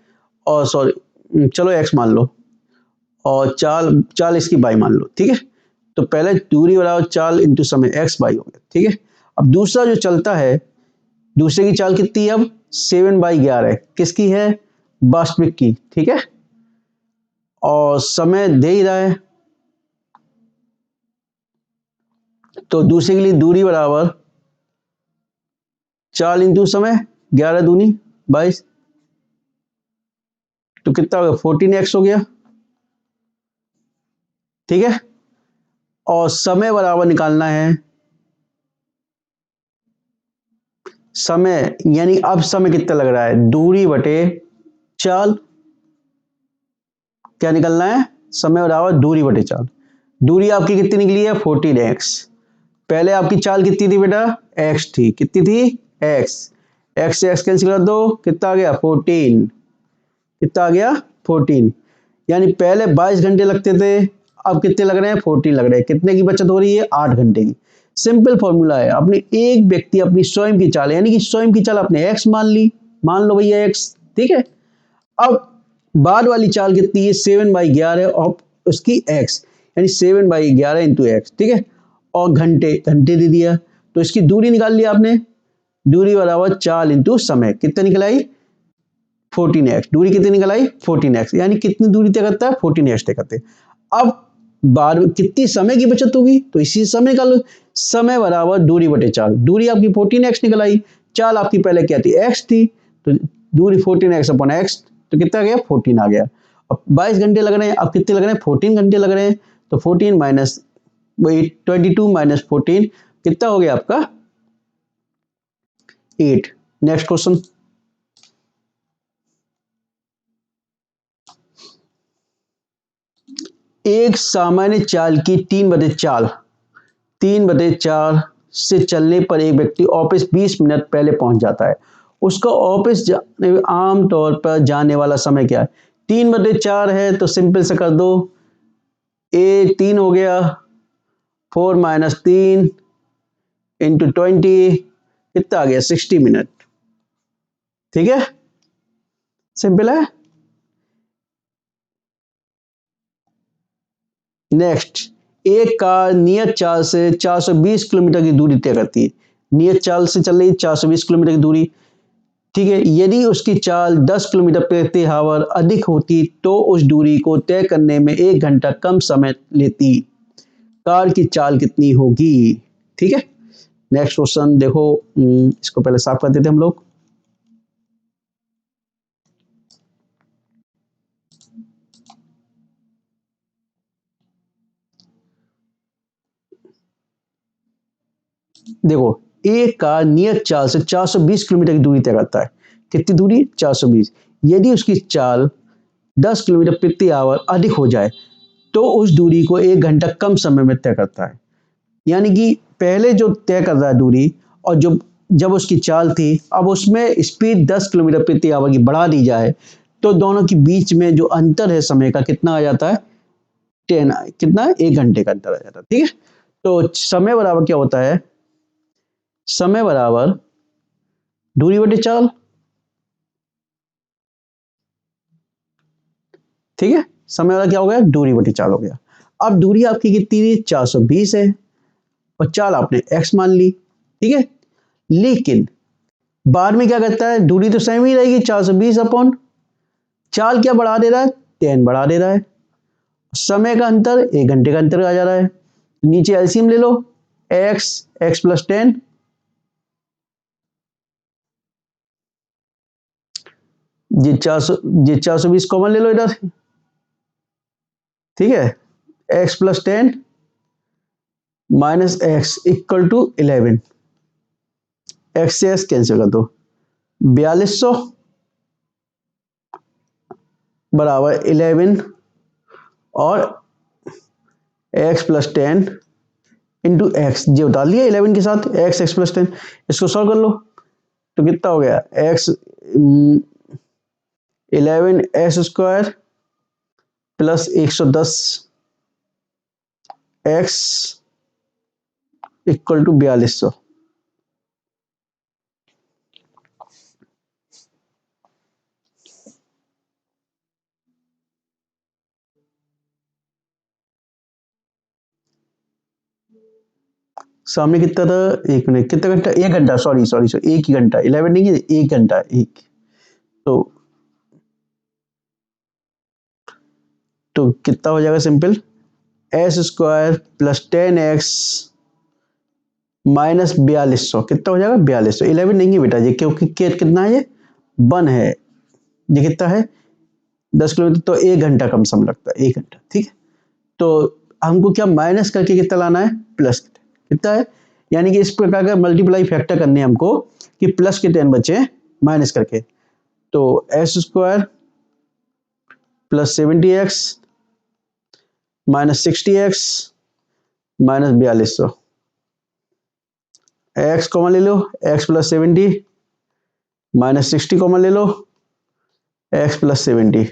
और सॉरी चलो x मान लो, और चाल इसकी y मान लो, ठीक है। तो पहले दूरी बराबर चाल इंटू समय x/y हो गया, ठीक है। अब दूसरा जो चलता है, दूसरे की चाल कितनी है अब 7/11, किसकी है, वास्तविक की, ठीक है। और समय दे ही रहा है, तो दूसरे के लिए दूरी बराबर चाल इंटू समय, 11 दूनी 22, तो कितना हो गया 14x हो गया, ठीक है। और समय बराबर निकालना है समय यानी अब समय कितना लग रहा है, दूरी बटे चाल। क्या निकलना है, समय बराबर दूरी बटे चाल। दूरी आपकी कितनी निकली है 14x। पहले आपकी चाल कितनी थी बेटा, x थी, कितनी थी x। x से x कैंसिल कर दो, कितना आ गया 14, कितना आ गया 14। यानी पहले 22 घंटे लगते थे, अब कितने लग रहे हैं 14 लग रहे हैं। कितने की बचत हो रही है, 8 घंटे की। सिंपल फॉर्मूला है, अपने एक व्यक्ति अपनी स्वयं की चाल यानी कि स्वयं की चाल अपने x मान ली, मान लो भैया x, ठीक है। अब बाद वाली चाल कितनी है 7/11 और उसकी x यानी 7/11 इंटू एक्स, ठीक है। और घंटे घंटे दे दिया, तो इसकी दूरी निकाल लिया आपने, दूरी बराबर चाल इंटू समय, कितना निकल आई 14x। दूरी कितनी निकल आई 14x, यानी कितनी दूरी तय करता है 14x तय करते। अब बाद में कितनी समय की बचत होगी, तो इसी समय निकालो, समय बराबर दूरी बटे चाल। दूरी आपकी 14x निकल आई, चाल आपकी पहले क्या थी x थी, तो दूरी 14x अपॉन x, तो कितना आ गया 14 आ गया। अब 22 घंटे लग रहे हैं, अब कितने लग रहे हैं 14 घंटे लग रहे हैं, तो 14 माइनस 22 माइनस 14 कितना हो गया आपका 8। नेक्स्ट क्वेश्चन, एक सामान्य चाल की 3/4 से चलने पर एक व्यक्ति ऑफिस 20 मिनट पहले पहुंच जाता है। उसका ऑफिस जाने आमतौर पर जाने वाला समय क्या है। 3/4 है तो सिंपल से कर दो, ए 3 हो गया, 4 माइनस 3 इंटू 20 कितना आ गया 60 मिनट, ठीक है, सिंपल है। नेक्स्ट, एक कार नियत चाल से 420 किलोमीटर की दूरी तय करती है। नियत चाल से चल रही 420 किलोमीटर की दूरी, ठीक है। यदि उसकी चाल 10 किलोमीटर प्रति आवर अधिक होती तो उस दूरी को तय करने में 1 घंटा कम समय लेती। कार की चाल कितनी होगी, ठीक है। नेक्स्ट क्वेश्चन देखो, इसको पहले साफ कर देते हम लोग। देखो, एक कार नियत चाल से 420 किलोमीटर की दूरी तय करता है। कितनी दूरी 420। यदि उसकी चाल 10 किलोमीटर प्रति आवर अधिक हो जाए तो उस दूरी को 1 घंटा कम समय में तय करता है। यानी कि पहले जो तय कर रहा है दूरी, और जो जब उसकी चाल थी, अब उसमें स्पीड 10 किलोमीटर प्रति आवर की बढ़ा दी जाए तो दोनों के बीच में जो अंतर है समय का कितना आ जाता है 10, कितना 1 घंटे का अंतर आ जाता है, ठीक है। तो समय बराबर क्या होता है, समय बराबर दूरी बटे चाल, ठीक है। समय वाला क्या हो गया, दूरी बटी चाल हो गया। अब दूरी आपकी कितनी थी 420 है और चाल आपने x मान ली, ठीक है। लेकिन बाद में क्या करता है, दूरी तो सेम ही रहेगी 420 अपॉन चाल, क्या बढ़ा दे रहा है 10 बढ़ा दे रहा है। समय का अंतर 1 घंटे का अंतर आ जा रहा है। नीचे एलसीएम ले लो, x प्लस 10, ये 420 कॉमन ले लो इधर, ठीक है। x plus 10 minus x equal to 11, x से x कैंसिल कर दो, 4200 बराबर 11 और x प्लस 10 इंटू एक्स, जो डाल दिया 11 के साथ x प्लस 10, इसको सॉल्व कर लो तो कितना हो गया x 11 x square plus 110 x equal to 4200। सामने कितना था, 1 मिनट, कितना घंटा 1 घंटा, सॉरी सॉरी सॉरी 1 ही घंटा, 11 नहीं है 1 घंटा, एक तो कितना हो जाएगा simple, S square plus 10x minus 4200 कितना हो जाएगा 4200। 11 नहीं है बेटा ये, क्योंकि कितना है ये 1 है, ये कितना है 10 किलोमीटर, तो 1 घंटा कम समय लगता है 1 घंटा, ठीक है। तो हमको क्या माइनस करके कितना लाना है प्लस, कितना है, यानी कि इस प्रकार का मल्टीप्लाई फैक्टर करने हमको कि प्लस के 10 बचे हैं माइनस करके, तो x square plus 70x minus 60x minus 4200, x common ले लो, एक्स प्लस 70 माइनस 60 कॉमन ले लो, एक्स प्लस 70,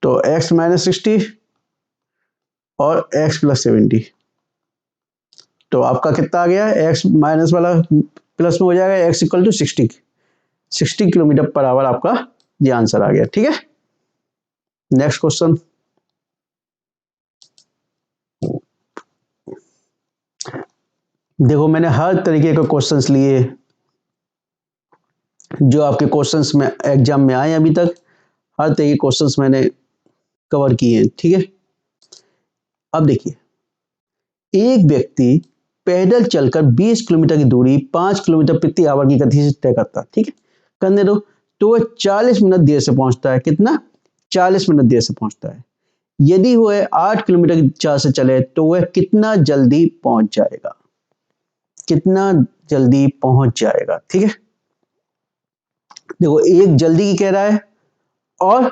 तो एक्स माइनस 60 और एक्स प्लस 70, तो आपका कितना आ गया, एक्स माइनस वाला प्लस में हो जाएगा, x equal to 60 kilometre per hour आपका ये आंसर आ गया। ठीक है, नेक्स्ट क्वेश्चन। देखो मैंने हर तरीके के क्वेश्चंस लिए जो आपके क्वेश्चंस में एग्जाम में आए अभी तक, हर तरीके के क्वेश्चंस मैंने कवर किए हैं। ठीक है, अब देखिए, एक व्यक्ति पैदल चलकर 20 किलोमीटर की दूरी 5 किलोमीटर प्रति आवर की गति से तय करता है। ठीक है, करने दो, तो वह 40 मिनट देर से पहुंचता है। कितना, 40 मिनट देर से पहुंचता है। यदि वह 8 किलोमीटर की चाल से चले तो वह कितना जल्दी पहुंच जाएगा, कितना जल्दी पहुंच जाएगा। ठीक है, देखो एक जल्दी की कह रहा है और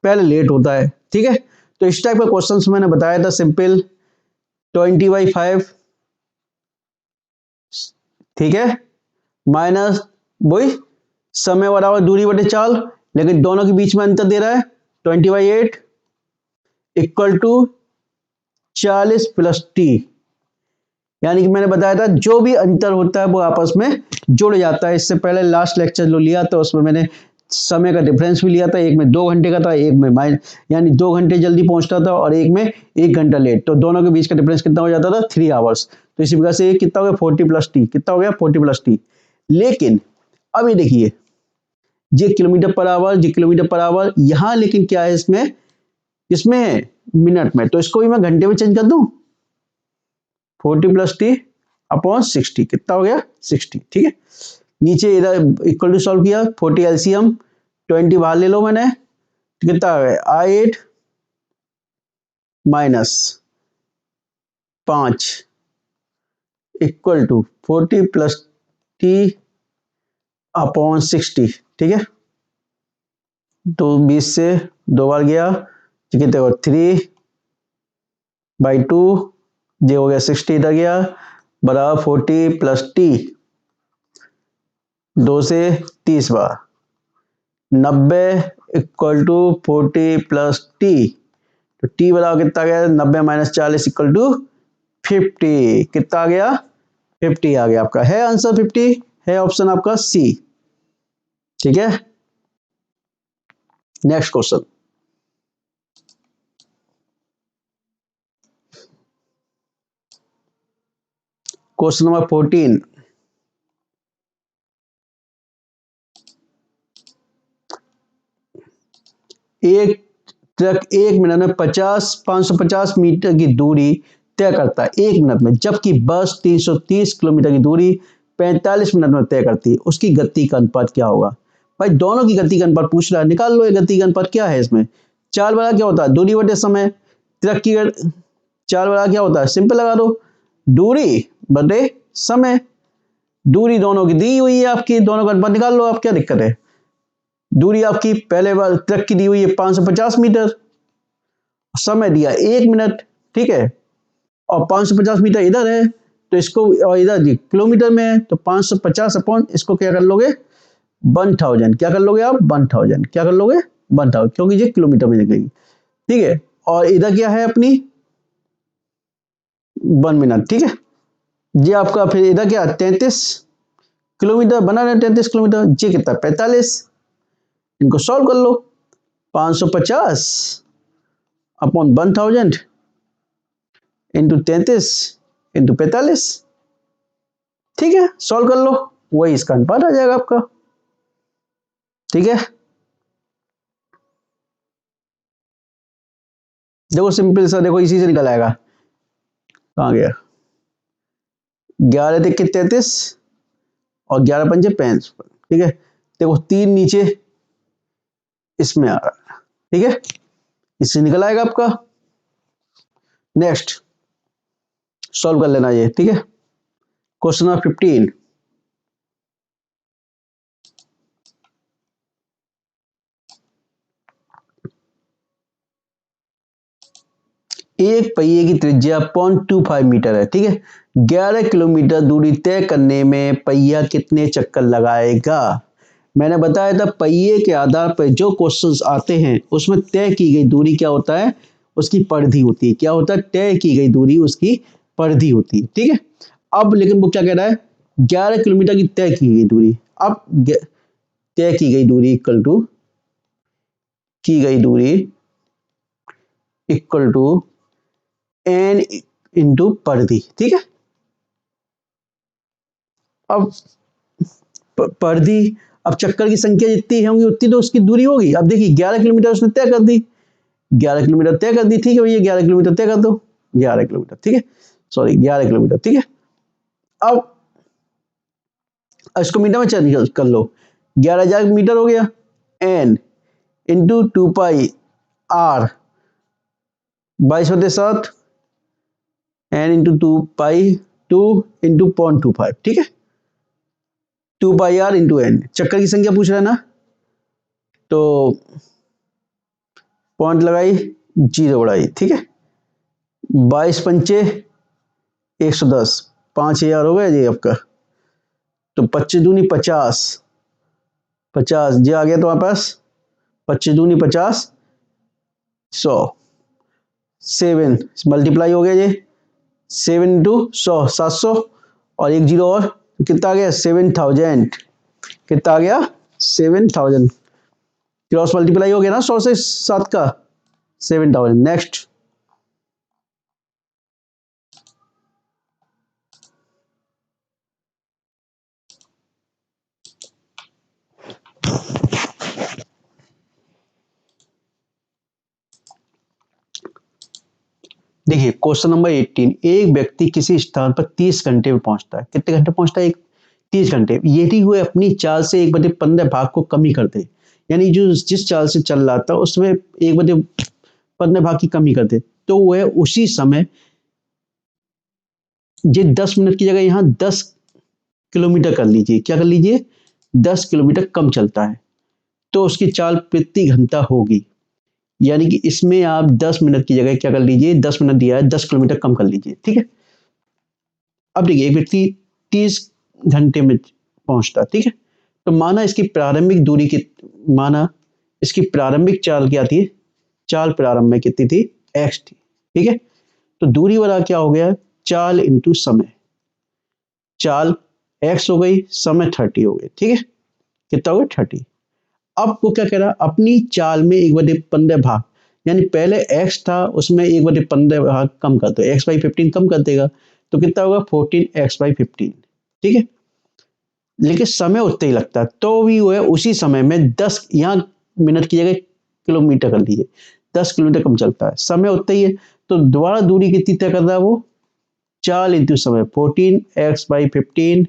पहले लेट होता है। ठीक है, तो इस टाइप का क्वेश्चंस मैंने बताया था, सिंपल 20/5, ठीक है, माइनस वही समय बराबर दूरी बटे चाल, लेकिन दोनों के बीच में अंतर दे रहा है 20/8 इक्वल टू 40 प्लस टी, यानी कि मैंने बताया था जो भी अंतर होता है वो आपस में जुड़ जाता है। इससे पहले लास्ट लेक्चर जो लिया था उसमें मैंने समय का डिफरेंस भी लिया था, एक में 2 घंटे का था, एक में यानी 2 घंटे जल्दी पहुंचता था और एक में 1 घंटा लेट, तो दोनों के बीच का डिफरेंस कितना हो जाता था, 3 आवर्स। तो इसी प्रकार से ये कितना हो गया, 40 प्लस टी, कितना हो गया, 40 प्लस टी। लेकिन अब ये देखिए, ये किलोमीटर पर आवर, ये किलोमीटर पर आवर, यहाँ लेकिन क्या है इसमें, इसमें मिनट में, तो इसको भी मैं घंटे में चेंज कर दूं, 40 प्लस टी अपॉन 60, कितना हो गया, 60। ठीक है, नीचे इधर इक्वल टू सॉल्व किया, 40 एलसीएम, 20 बाहर ले लो मैंने, कितना हो गया, I8 minus 5 equal to 40 plus t upon 60। ठीक है, तो 20 से 2 बार गया, कितने हो, 3/2, ये हो गया 60, इधर गया बराबर 40 प्लस टी, 2 से 30 बार, 90 इक्वल टू 40 प्लस टी, तो टी बराबर कितना गया, 90 माइनस 40 इक्वल टू 50, कितना आ गया, 50 आ गया आपका, है आंसर 50, है ऑप्शन आपका सी। ठीक है, नेक्स्ट क्वेश्चन। क्वेश्चन नंबर 14, एक ट्रक 1 मिनट में 550 मीटर की दूरी तय करता है 1 मिनट में, जबकि बस 330 किलोमीटर की दूरी 45 मिनट में तय करती है, उसकी गति का अनुपात क्या होगा। भाई दोनों की गति का अनुपात पूछ रहा है, निकाल लो ये गति का अनुपात क्या है इसमें। चाल बड़ा क्या होता है, दूरी बटे समय, ट्रक की चाल बड़ा क्या होता है, सिंपल लगा दो, दूरी बटे समय, दूरी दोनों की दी हुई है आपकी, दोनों का अनुपात निकाल लो आप, क्या दिक्कत है। दूरी आपकी पहले बार ट्रक की दी हुई है 550 मीटर, समय दिया 1 मिनट, ठीक है, और 550 मीटर इधर है, तो इसको, और इधर जी किलोमीटर में है, तो 550 अपॉन इसको क्या कर लोगे, 1000, क्या कर लोगे आप, 1000, क्या कर लोगे, 1000, क्योंकि ये किलोमीटर में निकलेगी। ठीक है, और इधर क्या है अपनी 1 मिनट। ठीक है, ये आपका फिर इधर क्या 33 किलोमीटर बना रहे, 33 किलोमीटर, ये कितना 45, इनको सॉल्व कर लो, 550 अपॉन 1000 इंटू 33 इंटू 45, ठीक है, सॉल्व कर लो, वही इसका अनुपात आ जाएगा आपका। ठीक है, देखो सिंपल सा, देखो इसी से निकल आएगा, कहाँ गया, 11 तिक्के 33 और 11 पंजे 65, ठीक है, देखो 3 नीचे इसमें आ रहा है, ठीक है, इससे निकल आएगा आपका। नेक्स्ट सॉल्व कर लेना ये, ठीक है, क्वेश्चन नंबर 15, एक पहिए की त्रिज्या 0.25 मीटर है, ठीक है। 11 किलोमीटर दूरी तय करने में पहिया कितने चक्कर लगाएगा। मैंने बताया था पहिए के आधार पर जो क्वेश्चंस आते हैं उसमें तय की गई दूरी क्या होता है, उसकी परिधि होती है। क्या होता है, तय की गई दूरी उसकी परिधि होती है, ठीक है। अब लेकिन वो क्या कह रहा है, 11 किलोमीटर की तय की गई दूरी। अब तय की गई दूरी इक्वल टू, की गई दूरी इक्वल टू एन इंटू परिधि, ठीक है। अब परिधि, अब चक्कर की संख्या जितनी होंगी उतनी तो उसकी दूरी होगी। अब देखिए 11 किलोमीटर उसने तय कर दी, 11 किलोमीटर तय कर दी, ठीक है भैया 11 किलोमीटर तय कर दो, 11 किलोमीटर, ठीक है, सॉरी 11 किलोमीटर, ठीक है। अब इसको मीटर में चेंज कर लो, 11,000 मीटर हो गया, n into 2 pi r 22/7, n into 2 pi 2 into 0.25, ठीक है। 2 पाई आर इंटू एन, चक्कर की संख्या पूछ रहा है ना, तो पॉइंट लगाई, जीरो बढ़ाई, ठीक है। 22 पंचे 110, 5,000 हो गया जी आपका। तो 25 दूनी 50, 50 जी आ गया तुम्हारे पास, 25 दूनी 50, 100, 7 मल्टीप्लाई हो गया जी, 7 इंटू 100 700, और एक जीरो और, कितना आ गया 7,000, कितना आ गया 7,000, क्रॉस मल्टीप्लाई हो गया ना 100 से 7 का, 7,000। नेक्स्ट, देखिए क्वेश्चन नंबर 18, एक व्यक्ति किसी स्थान पर 30 घंटे में पहुंचता है। कितने घंटे पहुंचता है, 30 घंटे। यदि हुए अपनी चाल से 1/15 भाग को कमी कर दे, यानी जो जिस चाल से चल रहा था उसमें 1/15 भाग की कमी कर दे, तो वह उसी समय ये 10 मिनट की जगह यहाँ 10 किलोमीटर कर लीजिए, क्या कर लीजिए 10 किलोमीटर कम चलता है, तो उसकी चाल प्रति घंटा होगी। यानी कि इसमें आप 10 मिनट की जगह क्या कर लीजिए, 10 मिनट दिया है 10 किलोमीटर कम कर लीजिए, ठीक है। अब देखिए एक व्यक्ति 30 घंटे में पहुंचता, ठीक है। तो माना इसकी प्रारंभिक दूरी की, माना इसकी प्रारंभिक चाल क्या थी, चाल प्रारंभ में कितनी थी, x थी, ठीक है। तो दूरी वाला क्या हो गया, चाल इंटू समय, चाल x हो गई, समय 30 हो गई, ठीक है। कितना हो गया 30। अब वो क्या कह रहा है, अपनी चाल में 1/15 भाग, यानी पहले x था उसमें 1/15 भाग कम कर दो, x/15 कम कर देगा, तो कितना होगा 14x/15, ठीक है। लेकिन समय उतना ही लगता है, तो भी वो है उसी समय में 10, यहाँ मिनट की जगह किलोमीटर कर लीजिए, 10 किलोमीटर कम चलता है, समय उतना ही है। तो दोबारा दूरी कितनी तय कर रहा है वो, चाल इंटू समय, 14x/15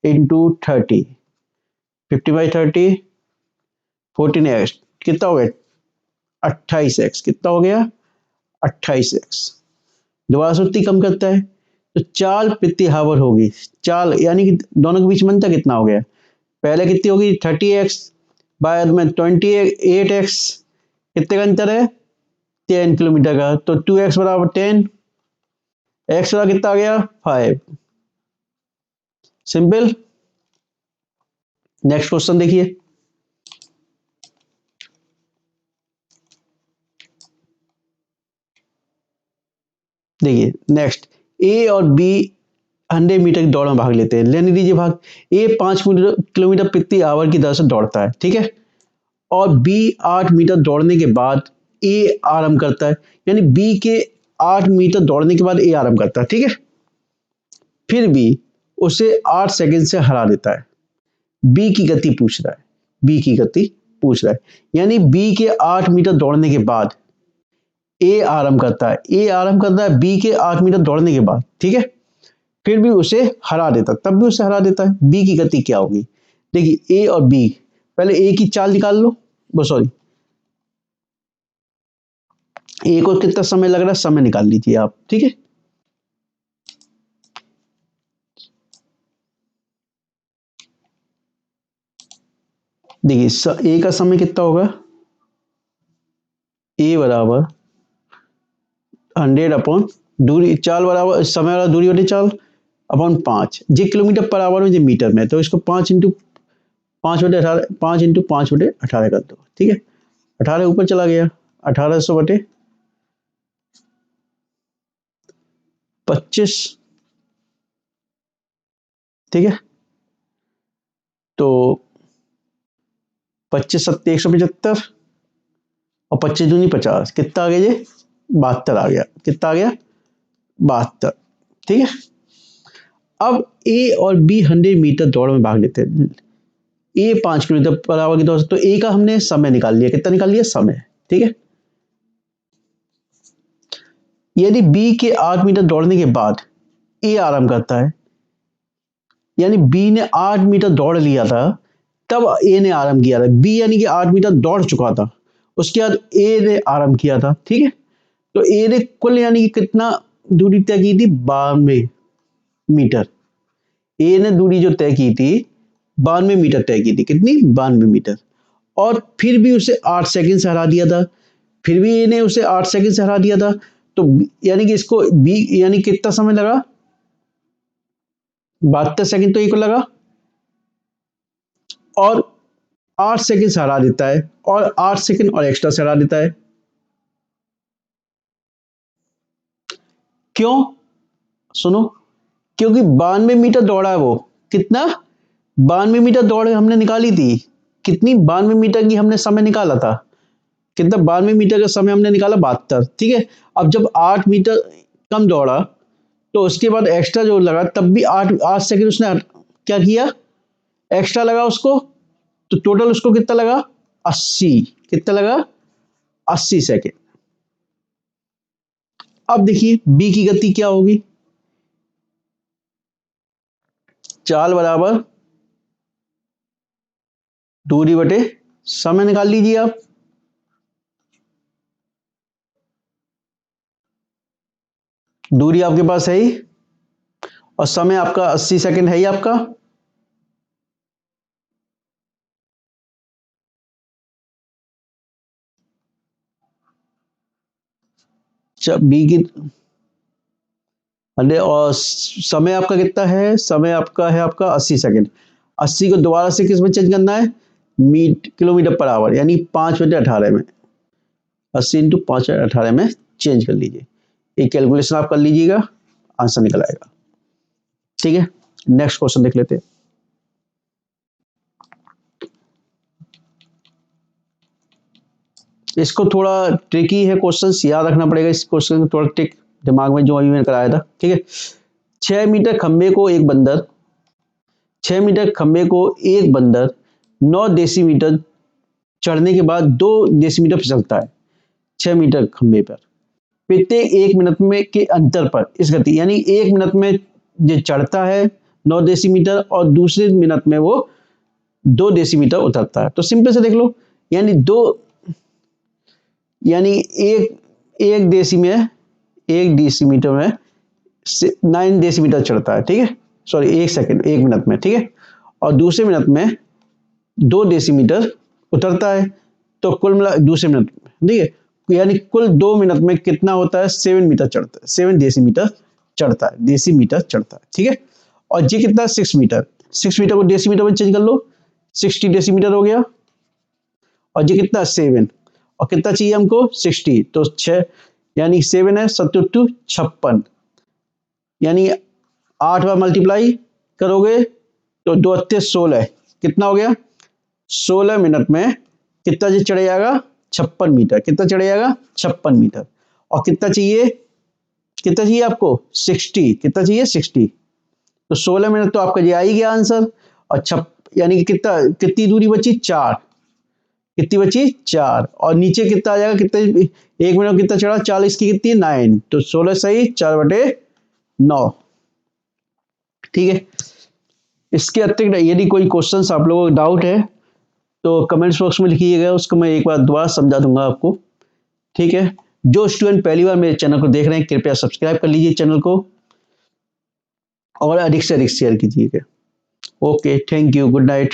इंटू 30, 50/30, 14x, कितना हो गया 28x, कितना हो गया 28x। दोबारा से उतनी कम करता है, तो चाल प्रति हावर होगी, चाल यानी कि दोनों के बीच में अंतर कितना हो गया, पहले कितनी होगी 30x, बाद में 28x, कितने का अंतर है 10 किलोमीटर का, तो 2x बराबर 10, x बराबर कितना आ गया 5, सिंपल। नेक्स्ट क्वेश्चन देखिए, देखिए नेक्स्ट, ए और बी 100 मीटर की दौड़ में भाग लेते हैं, लेने दीजिए भाग। ए 5 किलोमीटर प्रति आवर की दर से दौड़ता है, ठीक है, और बी 8 मीटर दौड़ने के बाद ए आराम करता है, यानी बी के 8 मीटर दौड़ने के बाद ए आराम करता है, ठीक है। फिर भी उसे 8 सेकंड से हरा देता है। बी की गति पूछ रहा है, बी की गति पूछ रहा है, यानी बी के 8 मीटर दौड़ने के बाद ए आराम करता है, ए आराम करता है बी के 8 मीटर दौड़ने के बाद, ठीक है। फिर भी उसे हरा देता, तब भी उसे हरा देता है, बी की गति क्या होगी। देखिए ए और बी, पहले ए की चाल निकाल लो, वो सॉरी ए को कितना समय लग रहा है, समय निकाल लीजिए आप, ठीक है। देखिए ए का समय कितना होगा, ए बराबर 100 अपॉन दूरी, चाल बराबर समय वाला दूरी बटे चाल upon 5, ji kilometre per our में, जी मीटर में, तो इसको 5 इंटू 5/18, 5 इंटू 5/18 कर दो, ठीक है। 18 ऊपर चला गया, 1800/25, ठीक है। तो 25 सत्ते 175 और 25 दूनी 50, कितना आ गया ये? 72 आ गया। कितना आ गया? 72, ठीक है। अब ए और बी 100 मीटर दौड़ में भाग लेते हैं। ए 5 किलोमीटर पर आवर की दौड़ से, तो ए का हमने समय निकाल लिया। कितना निकाल लिया? समय, ठीक है। यदि बी के 8 मीटर दौड़ने के बाद ए आराम करता है, यानी बी ने 8 मीटर दौड़ लिया था, तब ए ने आराम किया था। बी यानी कि 8 मीटर दौड़ चुका था, उसके बाद ए ने आराम किया था, ठीक है। तो ए ने कुल यानी कि कितना दूरी तय की थी? 92 मीटर। ए ने दूरी जो तय की थी 92 मीटर तय की थी। कितनी? 92 मीटर। और फिर भी उसे 8 सेकंड से हरा दिया था। फिर भी ए ने उसे 8 सेकंड से हरा दिया था। तो यानी कि इसको बी यानी कितना समय लगा? 72 सेकंड तो ए को लगा, और 8 सेकंड से हरा देता है, और 8 सेकंड और एक्स्ट्रा से हरा देता है। क्यों? सुनो, क्योंकि 92 मीटर दौड़ा है वो। कितना? 92 मीटर दौड़ हमने निकाली थी। कितनी? 92 मीटर की हमने समय निकाला था। कितना? 92 मीटर का समय हमने निकाला 72, ठीक है। अब जब 8 मीटर कम दौड़ा, तो उसके बाद एक्स्ट्रा जो लगा, तब भी 8 सेकंड उसने क्या किया? एक्स्ट्रा लगा उसको। तो टोटल उसको कितना लगा? 80। कितना लगा? 80 सेकंड। अब देखिए बी की गति क्या होगी? चाल बराबर दूरी बटे समय, निकाल लीजिए आप। दूरी आपके पास है ही, और समय आपका 80 सेकंड है ही आपका। बी की और समय आपका कितना है? समय आपका है आपका 80 सेकंड। 80 को दोबारा से किस में चेंज करना है? किलोमीटर पर आवर, यानी 5/18 में। 80 इंटू 5/18 में चेंज कर लीजिए। एक कैलकुलेशन आप कर लीजिएगा, आंसर निकल आएगा, ठीक है। नेक्स्ट क्वेश्चन देख लेते हैं। इसको थोड़ा ट्रिकी है क्वेश्चन, याद रखना पड़ेगा इस क्वेश्चन को, थोड़ा ट्रिक दिमाग में जो अभी मैंने कराया था, ठीक है। 6 मीटर खंबे को एक बंदर 6 मीटर खंबे को एक बंदर 9 डेसीमीटर चढ़ने के बाद 2 डेसीमीटर फिसलता है 6 मीटर खंबे पर। प्रत्येक 1 मिनट में के अंतर पर इस गति, यानी 1 मिनट में जो चढ़ता है 9 डेसीमीटर, और दूसरे मिनट में वो 2 डेसीमीटर उतरता है। तो सिंपल से देख लो, यानी एक एक डेसी में 1 डेसीमीटर में 9 डेसीमीटर चढ़ता है, ठीक है। सॉरी, 1 सेकंड, 1 मिनट में, ठीक है। और दूसरे मिनट में 2 डेसीमीटर उतरता है। तो कुल मिला दूसरे मिनट में, ठीक है, यानी कुल 2 मिनट में कितना होता है? 7 मीटर चढ़ता है, 7 डेसीमीटर चढ़ता है, डेसीमीटर चढ़ता है, ठीक है। और जी कितना? 6 मीटर। 6 मीटर को डेसीमीटर में चेंज कर लो, 60 डेसीमीटर हो गया। और जी कितना? 7। और कितना चाहिए हमको? 60। तो 6 यानी 7 है 7 56, यानी 8 बार मल्टीप्लाई करोगे तो 2 8 16, कितना हो गया? 16 मिनट में कितना जी चढ़ जाएगा? 56 मीटर। कितना चढ़ जाएगा? 56 मीटर। और कितना चाहिए? कितना चाहिए आपको? 60। कितना चाहिए? 60। तो 16 मिनट तो आपका ये आ ही गया आंसर। और यानी कि कितनी दूरी बची? 4। कितनी बची? 4। और नीचे कितना आ जाएगा? कितने 1 मिनट कितना चढ़ा? 40 की कितनी? 9। तो 16 सही, 4/9, ठीक है। इसके अतिरिक्त यदि कोई क्वेश्चन आप लोगों को डाउट है तो कमेंट्स बॉक्स में लिखिएगा, उसको मैं एक बार दोबारा समझा दूंगा आपको, ठीक है। जो स्टूडेंट पहली बार मेरे चैनल को देख रहे हैं, कृपया सब्सक्राइब कर लीजिए चैनल को, और अधिक से अधिक शेयर कीजिएगा। Okay, thank you, good night.